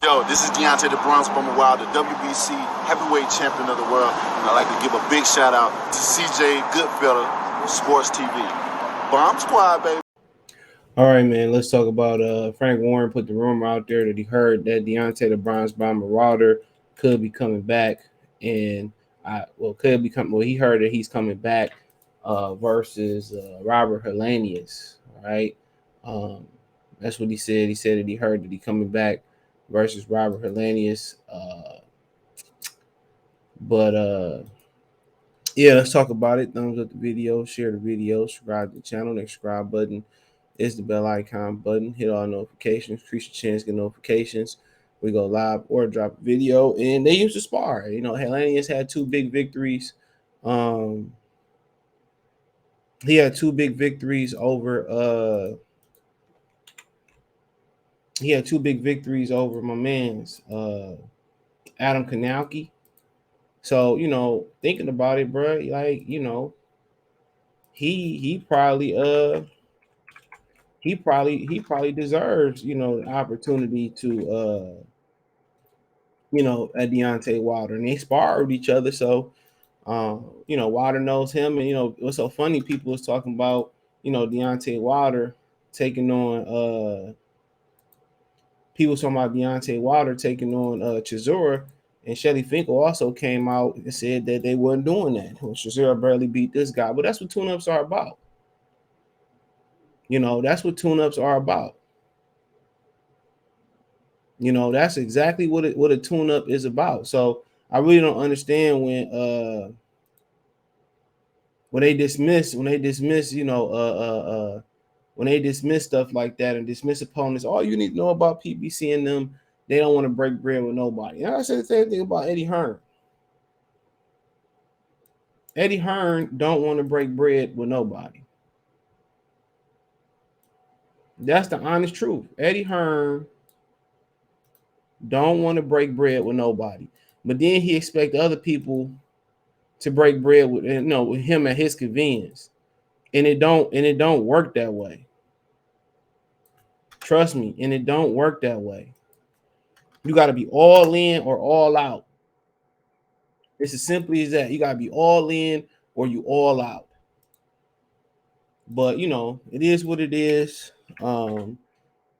Yo, this is Deontay the Bronze Bomber Wild, the WBC heavyweight champion of the world. And I'd like to give a big shout out to CJ Goodfellow, Sports TV. Bomb Squad, baby. All right, man. Let's talk about Frank Warren put the rumor out there that he heard that Deontay the Bronze Bomber Wilder could be coming back, and he heard that he's coming back versus Robert Helenius. All right, um, that's what he said. He said that he heard that he coming back versus Robert Helenius. But yeah, let's talk about it. Thumbs up the video, share the video, subscribe to the channel. Next subscribe button is the bell icon button. Hit all notifications, increase your chance to get notifications. We go live or drop a video, and they used to spar. You know, Helenius had two big victories. He had two big victories over my man's Adam Kanowski. So, you know, thinking about it, bro, like, you know, he probably deserves, you know, the opportunity to you know, at Deontay Wilder. And they sparred each other. So you know, Wilder knows him. And you know, what's so funny, people was talking about, you know, Deontay Wilder taking on people talking about Deontay Wilder taking on Chisora. And Shelly Finkel also came out and said that they weren't doing that. Well, Chisora barely beat this guy. But that's what tune-ups are about. You know, that's what tune-ups are about. You know, that's exactly what a tune-up is about. So I really don't understand when they dismiss, you know, when they dismiss stuff like that and dismiss opponents. All you need to know about PBC and them, they don't want to break bread with nobody. And I said the same thing about Eddie Hearn. Eddie Hearn don't want to break bread with nobody. That's the honest truth. Eddie Hearn don't want to break bread with nobody. But then he expect other people to break bread with, you know, with him at his convenience. And it don't work that way. Trust me, and it don't work that way. You got to be all in or all out. It's as simple as that. You got to be all in or you all out. But you know, it is what it is. You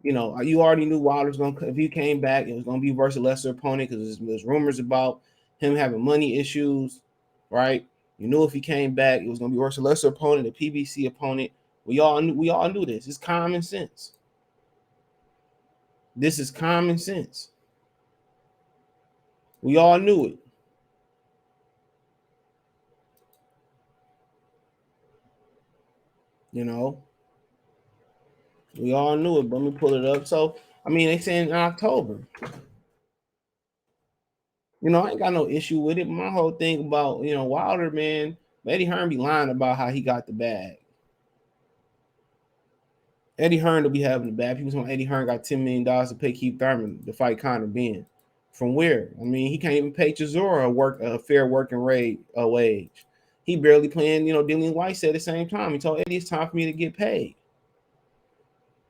know, you already knew Wilder's gonna, if he came back, it was gonna be versus a lesser opponent because there's rumors about him having money issues, right? You knew if he came back, it was gonna be versus a lesser opponent, a PBC opponent. We all knew this. It's common sense. This is common sense. We all knew it. You know, we all knew it. But let me pull it up. So, I mean, they saying in October. You know, I ain't got no issue with it. My whole thing about, you know, Wilder, man, Eddie Hearn be lying about how he got the bag. Eddie Hearn will be having the bag. People saying Eddie Hearn got $10 million to pay Keith Thurman to fight Conor Benn. From where? I mean, he can't even pay Chisora a fair working wage. He barely playing, you know, Dillian White said at the same time. He told Eddie it's time for me to get paid.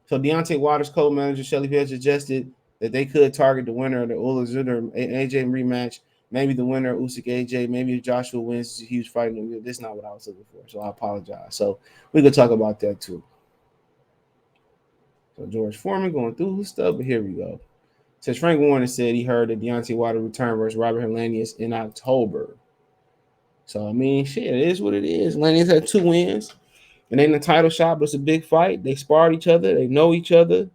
So Deontay Wilder's co-manager Shelly Field suggested that they could target the winner of the Ula Zutter AJ rematch, maybe the winner of Usyk AJ, maybe if Joshua wins, it's a huge fight. This is not what I was looking for, so I apologize. So we could talk about that too. So George Foreman going through his stuff, but here we go. It says Frank Warren said he heard that Deontay Wilder returned versus Robert Helenius in October. So I mean, shit, it is what it is. Helenius had 2 wins. And in the title shot, but it's a big fight. They sparred each other. They know each other.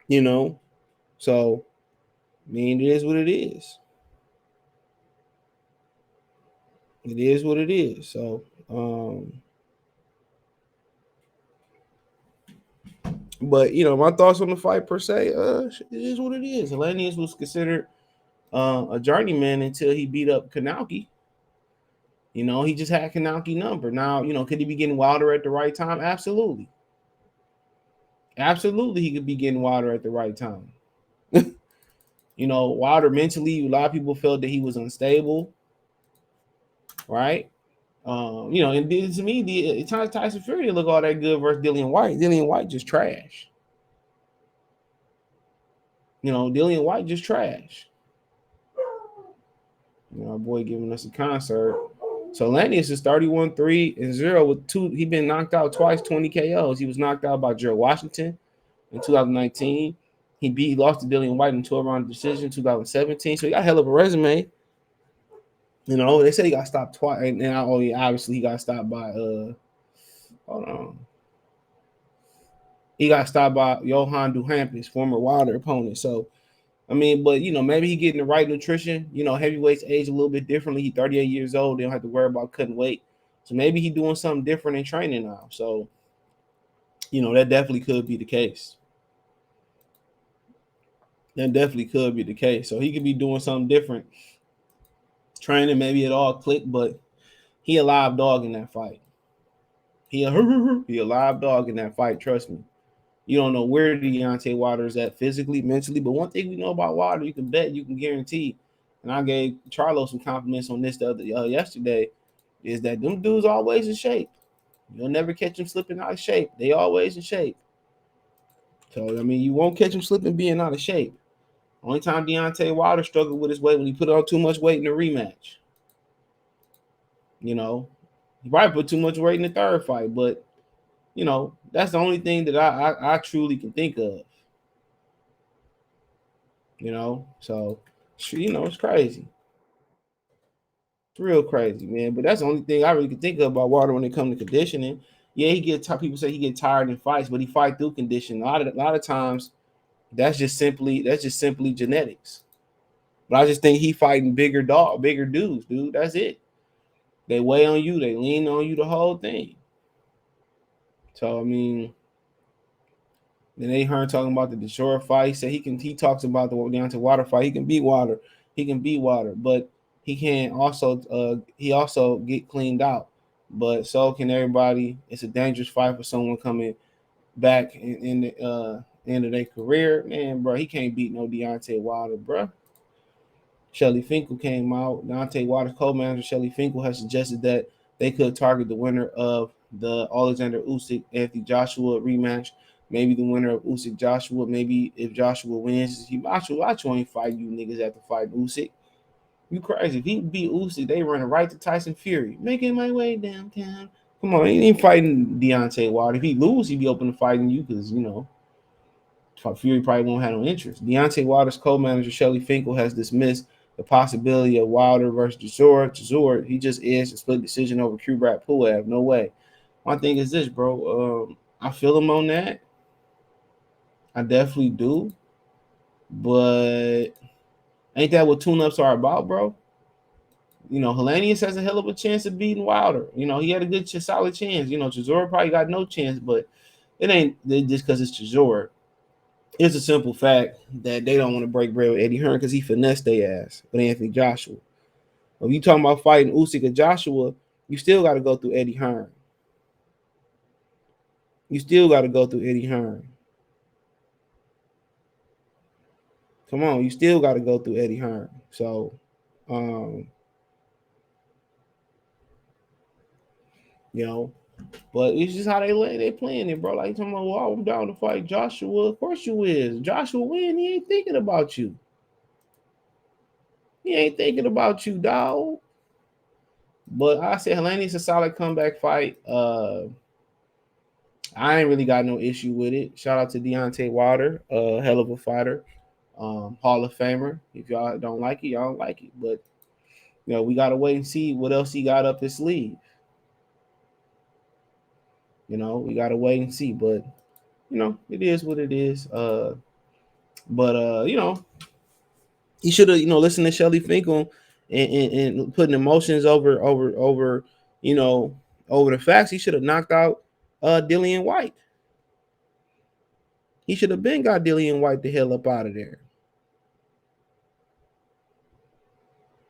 You know, so I mean, it is what it is. It is what it is. So, but you know, my thoughts on the fight per se, it is what it is. Helenius was considered a journeyman until he beat up Kanowski. You know, he just had Kanowski number. Now, you know, could he be getting Wilder at the right time? Absolutely. Absolutely, he could be getting Wilder at the right time. You know, Wilder mentally, a lot of people felt that he was unstable, right? You know, and to me, Tyson Fury didn't look all that good versus Dillian White. Dillian White just trash. You know, Dillian White just trash. You know, our boy giving us a concert. So Helenius is 31-3-0 with two. He been knocked out twice, 20 KOs. He was knocked out by Gerald Washington in 2019. He lost to Dillian White in 12-round decision 2017. So he got a hell of a resume. You know, they say he got stopped twice, and obviously he got stopped by hold on. He got stopped by Johan Duhampis, former Wilder opponent. So I mean, but you know, maybe he getting the right nutrition. You know, heavyweights age a little bit differently. He's 38 years old. They don't have to worry about cutting weight. So maybe he's doing something different in training now. So, you know, that definitely could be the case. That definitely could be the case. So he could be doing something different. Training, maybe it all clicked, but he a live dog in that fight. He a live dog in that fight. Trust me. You don't know where Deontay Wilder is at physically, mentally, but one thing we know about Wilder, you can bet, you can guarantee. And I gave Charlo some compliments on this yesterday, is that them dudes always in shape. You'll never catch them slipping out of shape. They always in shape. So I mean, you won't catch them slipping being out of shape. Only time Deontay Wilder struggled with his weight when he put on too much weight in the rematch. You know, he probably put too much weight in the third fight, but you know, that's the only thing that I truly can think of. You know, so you know, it's crazy. It's real crazy, man. But that's the only thing I really can think of about Wilder when it comes to conditioning. Yeah, he get people say he get tired in fights, but he fight through conditioning. A lot of times that's just simply genetics. But I just think he fighting bigger dudes, dude. That's it. They weigh on you, they lean on you the whole thing. So I mean, then they heard talking about the Deshore fight. He said he talks about the Deontay Wilder fight. He can beat Wilder. He can beat Wilder, but he can also get cleaned out. But so can everybody. It's a dangerous fight for someone coming back in the end of their career. Man, bro, he can't beat no Deontay Wilder, bro. Shelly Finkel came out. Deontay Wilder's co-manager Shelly Finkel has suggested that they could target the winner of the Alexander Usyk Anthony Joshua rematch. Maybe the winner of Usyk Joshua. Maybe if Joshua wins, Joshua ain't fight you niggas after fighting Usyk. You crazy? If he beat Usyk, they running right to Tyson Fury, making my way downtown. Come on, he ain't fighting Deontay Wilder. If he lose, he'd be open to fighting you because you know Fury probably won't have no interest. Deontay Wilder's co-manager Shelly Finkel has dismissed the possibility of Wilder versus Chisora. He just edged a split decision over Kubrat Pulev. No way. My thing is this, bro. I feel him on that. I definitely do. But ain't that what tune-ups are about, bro? You know, Helenius has a hell of a chance of beating Wilder. You know, he had a good, solid chance. You know, Chisora probably got no chance, but it ain't just because it's Chisora. It's a simple fact that they don't want to break bread with Eddie Hearn because he finessed their ass with Anthony Joshua. If you talking about fighting Usyk or Joshua, you still got to go through Eddie Hearn. You still got to go through Eddie Hearn. Come on, you still got to go through Eddie Hearn. So, you know, but it's just how they playing it, bro. Like you talking about, well, I'm down to fight Joshua. Of course you is. Joshua win. He ain't thinking about you. He ain't thinking about you, dog. But I said Helenius a solid comeback fight. I ain't really got no issue with it. Shout out to Deontay Wilder, hell of a fighter, Hall of Famer. If y'all don't like it, y'all don't like it. But you know, we gotta wait and see what else he got up his sleeve. You know, we gotta wait and see. But you know, it is what it is. But you know, he should have listened to Shelly Finkel and putting emotions over you know over the facts. He should have knocked out Dillian White. He should have been got Dillian White the hell up out of there.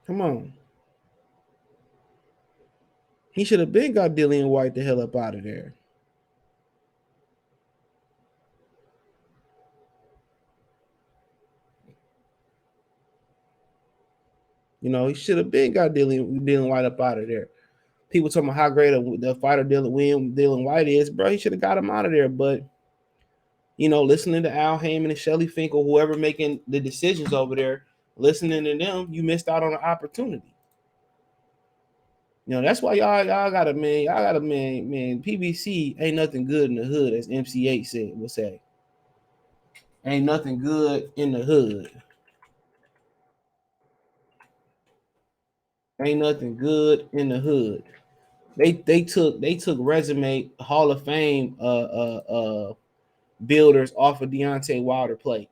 Come on. He should have been got Dillian White the hell up out of there. You know, he should have been got Dillian White up out of there. People talking about how great the fighter Dillian White is, bro. He should have got him out of there, but listening to Al Heyman and Shelly Finkel, whoever making the decisions over there, listening to them, you missed out on an opportunity. That's why y'all gotta man. PBC ain't nothing good in the hood, as MC8 would say. Ain't nothing good in the hood. Ain't nothing good in the hood. They took resume Hall of Fame builders off of Deontay Wilder plate.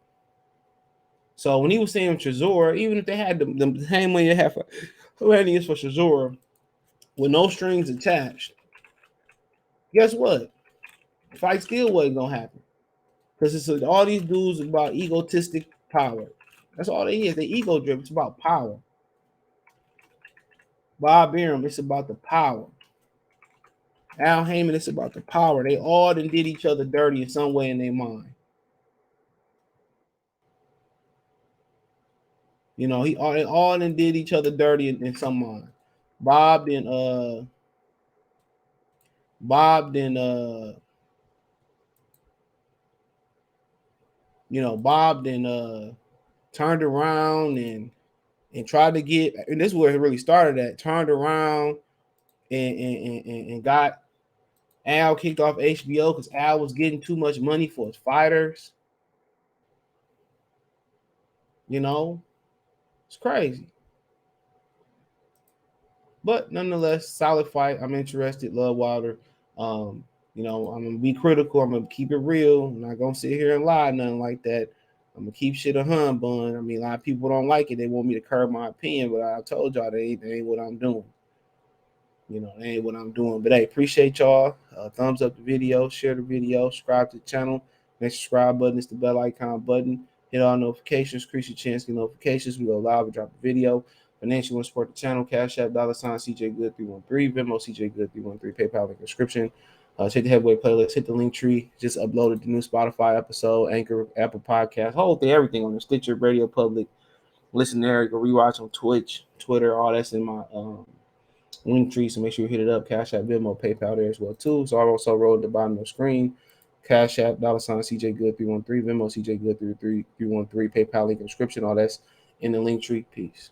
So when he was saying Chisora, even if they had the same money they have for Helenius for Chisora, with no strings attached, guess what? The fight still wasn't gonna happen. Because it's all these dudes about egotistic power. That's all they is. They ego driven. It's about power. Bob Arum, it's about the power. Al Heyman, it's about the power. They all done did each other dirty in some way in their mind. He all done did each other dirty in some mind. Bob then Bob then turned around and tried to get, and this is where it really started at, turned around and got Al kicked off HBO because Al was getting too much money for his fighters. It's crazy. But nonetheless, solid fight. I'm interested. Love Wilder. I'm gonna be critical. I'm gonna keep it real. I'm not gonna sit here and lie, nothing like that. I'm gonna keep shit a bun. I mean, a lot of people don't like it. They want me to curb my opinion, but I told y'all that ain't what I'm doing. That ain't what I'm doing. But hey, appreciate y'all. Thumbs up the video, share the video, subscribe to the channel. Next subscribe button is the bell icon button. Hit all notifications, increase your chance to get notifications. We go live and drop a video. Financially want to support the channel, Cash App, $ CJ Good 313, Venmo CJ Good 313, PayPal link description. Check the heavyweight playlist, hit the link tree. Just uploaded the new Spotify episode, Anchor, Apple Podcast, whole thing, everything on the Stitcher, Radio Public. Listen there, you can rewatch on Twitch, Twitter, all that's in my link tree. So make sure you hit it up. Cash App, Venmo, PayPal there as well too. So I also wrote at the bottom of the screen. Cash App, $ CJ Good 313, Venmo CJ Good 313, PayPal link description. All that's in the link tree. Peace.